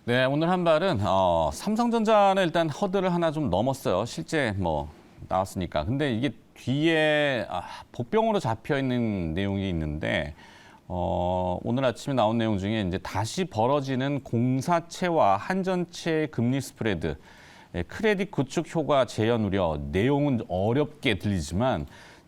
네, 오늘 한 발은 삼성전자는 일단 허들을 하나 좀 넘었어요. 실제 뭐 나왔으니까. 근데 이게 뒤에 복병으로 잡혀 있는 내용이 있는데 오늘 아침에 나온 내용 중에 이제 다시 벌어지는 공사채와 한전채 금리 스프레드, 크레딧 구축 효과 재현 우려. 내용은 어렵게 들리지만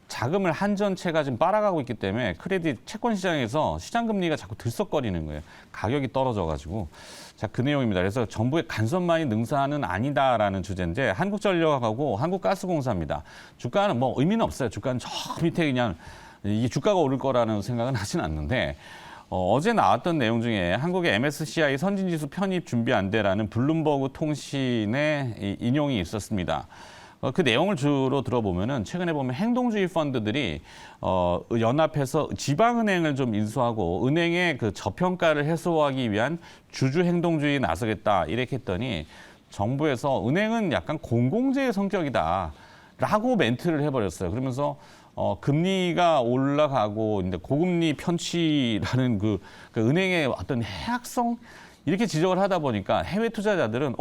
자금을 한전채가 지금 빨아가고 있기 때문에 크레딧 채권 시장에서 시장 금리가 자꾸 들썩거리는 거예요. 가격이 떨어져가지고. 자, 그 내용입니다. 그래서 정부의 간섭만이 능사는 아니다라는 주제인데 한국전력하고 한국가스공사입니다. 주가는 뭐 의미는 없어요. 주가는 저 밑에 그냥 이게 주가가 오를 거라는 생각은 하진 않는데 어제 나왔던 내용 중에 한국의 MSCI 선진지수 편입 준비 안 돼라는 블룸버그 통신의 인용이 있었습니다. 그 내용을 주로 들어보면은 최근에 보면 행동주의 펀드들이 연합해서 지방은행을 좀 인수하고 은행의 그 저평가를 해소하기 위한 주주 행동주의에 나서겠다 이렇게 했더니 정부에서 은행은 약간 공공재의 성격이다라고 멘트를 해버렸어요. 그러면서 금리가 올라가고 이제 고금리 편취라는 그 은행의 어떤 해악성 이렇게 지적을 하다 보니까 해외 투자자들은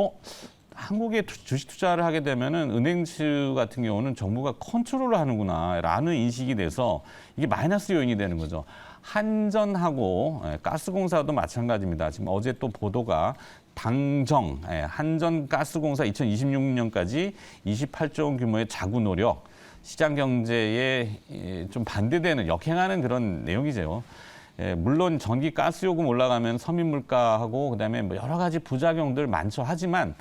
한국에 주식 투자를 하게 되면은 은행주 같은 경우는 정부가 컨트롤을 하는구나라는 인식이 돼서 이게 마이너스 요인이 되는 거죠. 한전하고 가스공사도 마찬가지입니다. 지금 어제 또 보도가 당정, 한전가스공사 2026년까지 28조 원 규모의 자구 노력, 시장 경제에 좀 반대되는 역행하는 그런 내용이죠. 물론 전기 가스 요금 올라가면 서민 물가하고 그다음에 뭐 여러 가지 부작용들 많죠. 하지만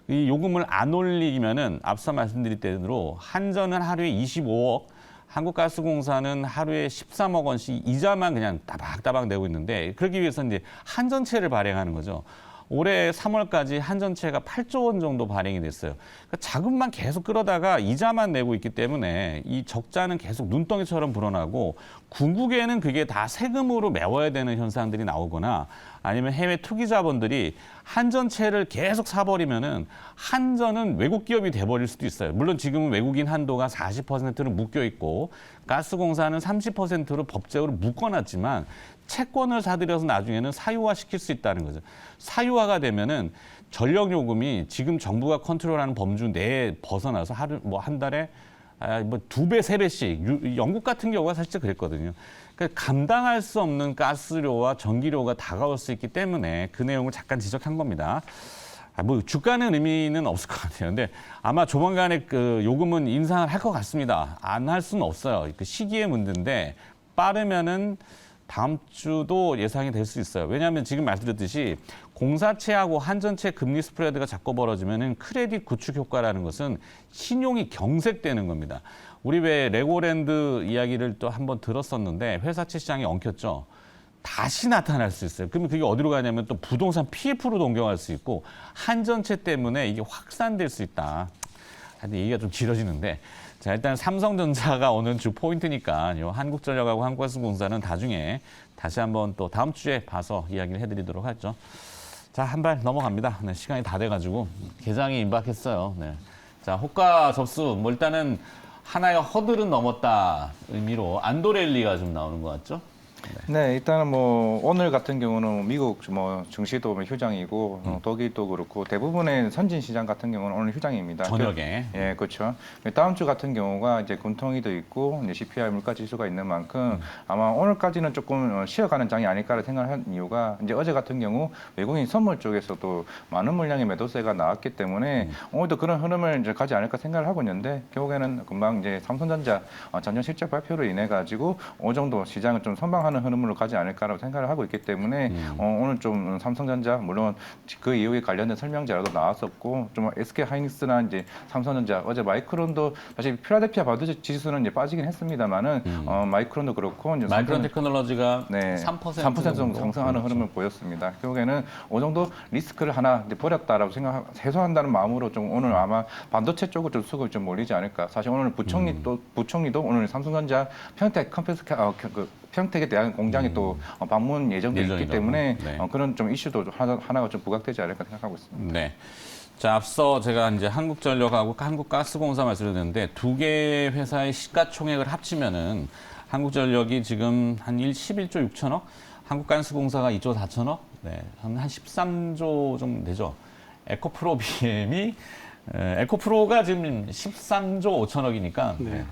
이 요금을 안 올리면은 앞서 말씀드린 대로 한전은 하루에 25억, 한국가스공사는 하루에 13억 원씩 이자만 그냥 따박따박 내고 있는데 그러기 위해서 이제 한전채를 발행하는 거죠. 올해 3월까지 한전채가 8조 원 정도 발행이 됐어요. 그러니까 자금만 계속 끌어다가 이자만 내고 있기 때문에 이 적자는 계속 눈덩이처럼 불어나고 궁극에는 그게 다 세금으로 메워야 되는 현상들이 나오거나 아니면 해외 투기 자본들이 한전채를 계속 사버리면은 한전은 외국 기업이 돼버릴 수도 있어요. 물론 지금은 외국인 한도가 40%로 묶여 있고 가스공사는 30%로 법적으로 묶어놨지만 채권을 사들여서 나중에는 사유화 시킬 수 있다는 거죠. 사유화가 되면은 전력 요금이 지금 정부가 컨트롤하는 범주 내에 벗어나서 한 달에 뭐 2배, 3배씩 영국 같은 경우가 사실 그랬거든요. 그러니까 감당할 수 없는 가스료와 전기료가 다가올 수 있기 때문에 그 내용을 잠깐 지적한 겁니다. 뭐 주가는 의미는 없을 것 같아요. 근데 아마 조만간에 그 요금은 인상을 할 것 같습니다. 안 할 수는 없어요. 그 시기의 문제인데 빠르면은 다음 주도 예상이 될 수 있어요. 왜냐하면 지금 말씀드렸듯이 공사채하고 한전채 금리 스프레드가 자꾸 벌어지면은 크레딧 구축 효과라는 것은 신용이 경색되는 겁니다. 우리 왜 레고랜드 이야기를 또 한번 들었었는데 회사채 시장이 엉켰죠. 다시 나타날 수 있어요. 그러면 그게 어디로 가냐면 또 부동산 PF로 동경할 수 있고 한전채 때문에 이게 확산될 수 있다. 하여튼 얘기가 좀 길어지는데 자, 일단 삼성전자가 오늘 주 포인트니까 요 한국전력하고 한국가스공사는 나중에 다시 한번 또 다음 주에 봐서 이야기를 해드리도록 하죠. 자, 한 발 넘어갑니다. 네, 시간이 다 돼가지고 개장이 임박했어요. 네. 자, 호가 접수 뭐 일단은 하나의 허들은 넘었다 의미로 안도랠리가 좀 나오는 것 같죠? 네, 일단은 뭐 오늘 같은 경우는 미국 뭐 증시도 휴장이고 독일도 그렇고 대부분의 선진 시장 같은 경우는 오늘 휴장입니다. 저녁에. 예, 그렇죠. 다음 주 같은 경우가 이제 금통위도 있고 이제 CPI 물가 지수가 있는 만큼 아마 오늘까지는 조금 쉬어가는 장이 아닐까를 생각한 이유가 이제 어제 같은 경우 외국인 선물 쪽에서도 많은 물량의 매도세가 나왔기 때문에 오늘도 그런 흐름을 이제 가지 않을까 생각을 하고 있는데 결국에는 금방 이제 삼성전자 전년 실적 발표로 인해 가지고 어느 정도 시장을 좀 선방하는 흐름으로 가지 않을까라고 생각을 하고 있기 때문에 오늘 좀 삼성전자 물론 그 이후에 관련된 설명자라도 나왔었고 좀 SK 하이닉스나 이제 삼성전자 어제 마이크론도 사실 필라델피아 바우드 지수는 이제 빠지긴 했습니다만은 마이크론도 그렇고 이제 마이크론 테크놀로지가 네, 3% 정도 상승하는 흐름을 보였습니다. 결국에는 어느 정도 리스크를 하나 이제 버렸다라고 해소한다는 마음으로 좀 오늘 아마 반도체 쪽으로 좀 수급이 좀 몰리지 않을까. 사실 오늘 부총리도 오늘 삼성전자 평택에 대한 공장이 또 방문 예정돼 있기 때문에 네. 그런 좀 이슈도 하나가 좀 부각되지 않을까 생각하고 있습니다. 네. 자, 앞서 제가 이제 한국전력하고 한국가스공사 말씀드렸는데 두 개의 회사의 시가총액을 합치면은 한국전력이 지금 한 11조 6천억, 한국가스공사가 2조 4천억, 네, 한 13조 좀 되죠. 에코프로 BM이 에코프로가 지금 13조 5천억이니까. 네. 네.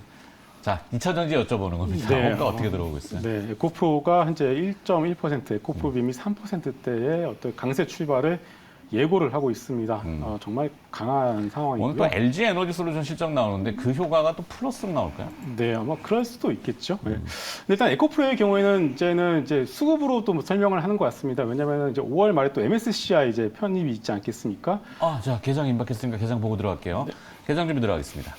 자, 2차 전지 여쭤보는 겁니다. 네, 원가 어떻게 들어오고 있어요? 네, 에코프로가 현재 1.1%, 에코프로 빔이 3%대의 어떤 강세 출발을 예고를 하고 있습니다. 정말 강한 오늘 상황이고요. 또 LG 에너지 솔루션 실적 나오는데 그 효과가 또 플러스로 나올까요? 네, 아마 그럴 수도 있겠죠. 네. 근데 일단 에코프로의 경우에는 이제 수급으로 또 설명을 하는 것 같습니다. 왜냐하면 이제 5월 말에 또 MSCI 이제 편입이 있지 않겠습니까? 자, 개장 임박했으니까 개장 보고 들어갈게요. 개장 준비 들어가겠습니다.